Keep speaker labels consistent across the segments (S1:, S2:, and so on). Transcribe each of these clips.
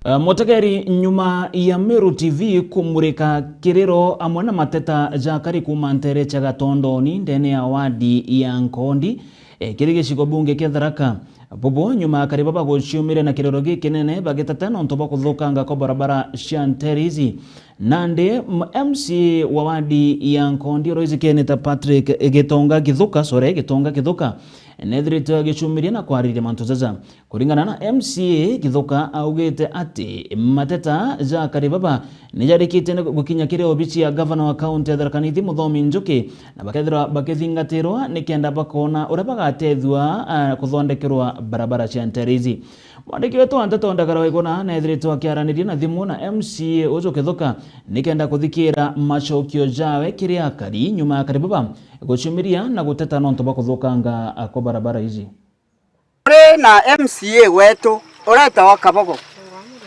S1: Motegeri nyuma ya Meru TV kumurika kiriro amwe na mateta jakari kumantere cha Gatondoni ndene ya wadi ya Nkondi kiri gicigo bunge kia Tharaka. Bobo nyuma kari baba guciumire na kiriro gikinene bagitata nonto bakuthukanga ko barabara cia Nterizi. Nande MC wa wadi ya Nkondi Roizi Keneta Patrick Gitonga Githuka nethirite gicumirie na kwaririe mantuzaza kuringana na MCA Githuka augite ati mateta ja karibaba nijarikite gukinya kire obici ya governor wa county ya Tharaka Nithi Muthomi Njuki na bakethira bakithingatirwa nikenda bakona uria bagatethwa kuthondekerwa barabara cia Nterizi. Mwandiki wetu Anteto Ndagara Waigona nethirite akiaranirie na thimu na MCA ucio Githuka nikenda kuthikira macokio jawe kiria kari nyuma karibaba gucumiria na guteta nonto bakuthukanga ko barabara hizi.
S2: Na MCA wetu ureta wa Kabogo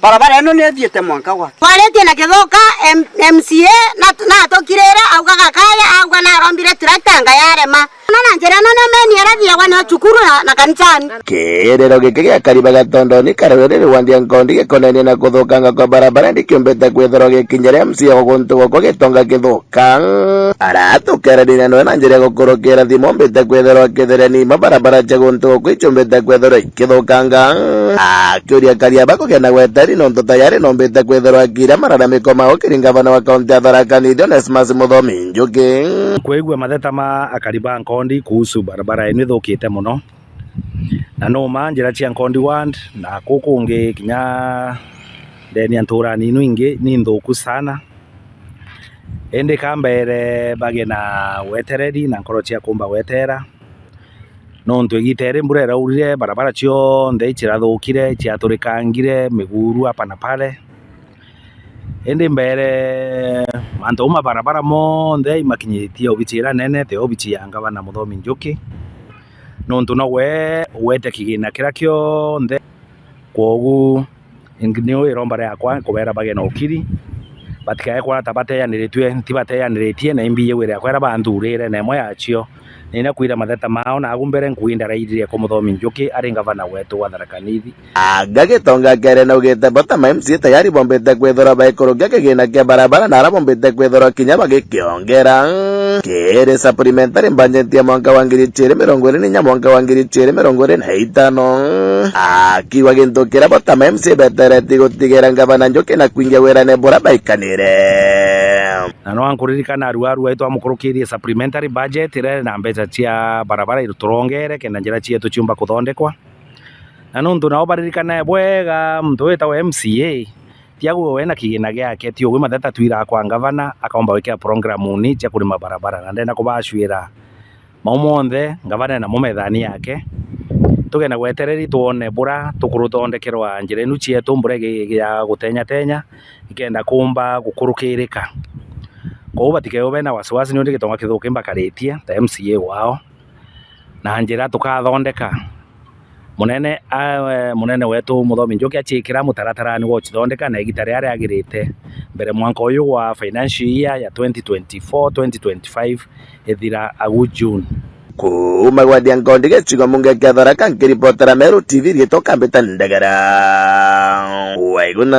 S2: barabara ino ni athiete mwanka wa twaretie na Githuka MCA na atokirera augaga kaya auga na rombire turatanga yarema na njira no meni arathia wana cukuru na kanisani
S3: kirero giki gia kariba Gatondoni karwerere wandi ya Nkondi gikonania na kuthukanga kwa barabara ndikiumbite kwithirwo gikinyire MCA guntu goko Gitonga Githuka aratukerania no na njira gukurukira thimu mbite kwithirwo kithereni barabara cha guntu goko ichumbite kwithirwo Githukanga akiuria karia bakugenda gweteri nonto tayari nombite kwithirwo akira mararamiko mao kiringavana wa kaunti ya Tharaka Nithi Onesmus Muthomi Njuki
S4: kwigua matheta ma akariba Nkondi kuhusu barabara ino ithukite muno na no manjira cia Nkondi ward na kukungi kinya ndeni anturani ino ingi ni nthuku sana ende kambere bage na wetereri na nkoro cia kumba wetera no ntwigitere mbura iraurire barabara cio nthe cirathukire ciaturikangire miguru hapa na pale ende mbere mantuma barabara monthe imakinyitie obichira nene te obichi ya Gavana Muthomi Njuki nontu nowe wete kigina kira kio nthe kogu ingino irombare yakwa kubera bage na ukiri batikae kwa tabate yaniritie tibate yaniritie na imbiye wire akwera banthurire na moya acio nina kuira matheta mao na agumbere nkuinda rairie ko Muthomi Njuki ari Gavana wetu wa Tharaka Nithi
S3: Gitonga kere na ugite bota MCA tayari bombete kwithora baikorogia kigina kia barabara na arabombete kwithora kinya bagikiongera kere supplementary budget ya mwaka wa 2020 nya mwaka wa 2025 akiwa gintokera bota MCA betereti gutigera Gavana Njuki na kuingia wira ne bora baikanire
S4: na no ankuririkana aruaru waitu amukurukirie supplementary budget ire na mbeca cia barabara iturongere kenda njira cietu ciumba kuthondekwa na nundu nao baririkana bwega mtu wetagwo MCA tiaguo wena kigina giake ti ugwe matheta twira kwa Gavana akaomba wekea programu cia kurima barabara na ndenda kubashwira maumonthe Gavana na mumethani yake tugena gwetereri tuone bura tukuruthondekerwa njira inu cietu mbura ya gutenya ikenda kumba gukurukirika ko batikayo bena wasiwasi ni Gitonga Githuka mbakaritie ta MCA wao na njira tukathondeka munene wetu Muthomi Njuki achikira mutaratara ni guchithondeka na igitari ari agirite mbere mwanka uyu wa financial year ya 2024-2025 ethira agu June
S3: kuma wadi ya Nkondi gicigo munge kia Tharaka nkiripotera Meru TV Gitoka Mbita Ndagara Waiguna.